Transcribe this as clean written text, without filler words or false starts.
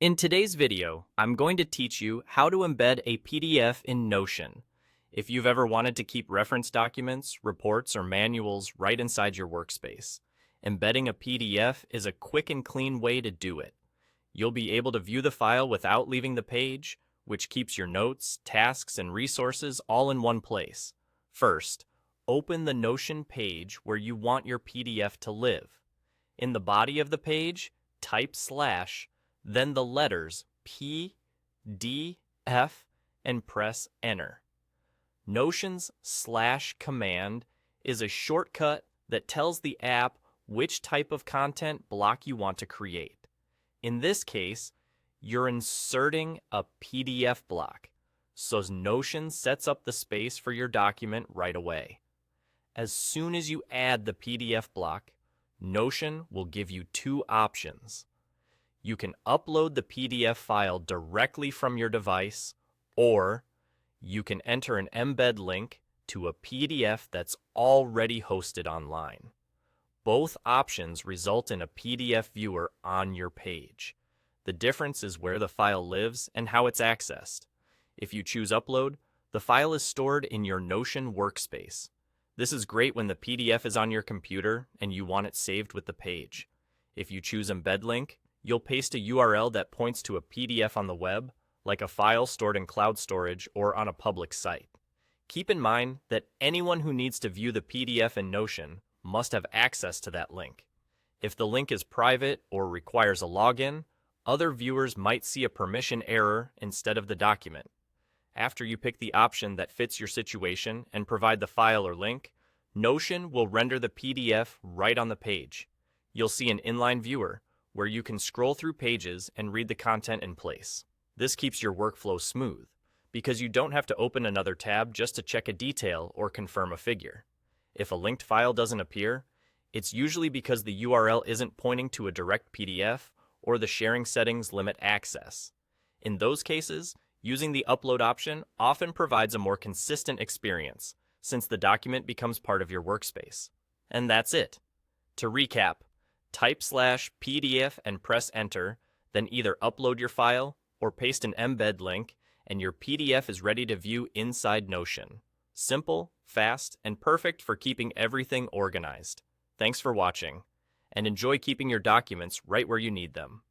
In today's video, I'm going to teach you how to embed a PDF in Notion. If you've ever wanted to keep reference documents, reports, or manuals right inside your workspace, embedding a PDF is a quick and clean way to do it. You'll be able to view the file without leaving the page, which keeps your notes, tasks, and resources all in one place. First, open the Notion page where you want your PDF to live. In the body of the page, type / then the letters P, D, F, and press Enter. Notion's / command is a shortcut that tells the app which type of content block you want to create. In this case, you're inserting a PDF block, so Notion sets up the space for your document right away. As soon as you add the PDF block, Notion will give you two options. You can upload the PDF file directly from your device, or you can enter an embed link to a PDF that's already hosted online. Both options result in a PDF viewer on your page. The difference is where the file lives and how it's accessed. If you choose Upload, the file is stored in your Notion workspace. This is great when the PDF is on your computer and you want it saved with the page. If you choose Embed Link, you'll paste a URL that points to a PDF on the web, like a file stored in cloud storage or on a public site. Keep in mind that anyone who needs to view the PDF in Notion must have access to that link. If the link is private or requires a login, other viewers might see a permission error instead of the document. After you pick the option that fits your situation and provide the file or link, Notion will render the PDF right on the page. You'll see an inline viewer where you can scroll through pages and read the content in place. This keeps your workflow smooth because you don't have to open another tab just to check a detail or confirm a figure. If a linked file doesn't appear, it's usually because the URL isn't pointing to a direct PDF or the sharing settings limit access. In those cases, using the upload option often provides a more consistent experience since the document becomes part of your workspace. And that's it. To recap, type /PDF and press Enter, then either upload your file or paste an embed link, and your PDF is ready to view inside Notion. Simple, fast, and perfect for keeping everything organized. Thanks for watching, and enjoy keeping your documents right where you need them.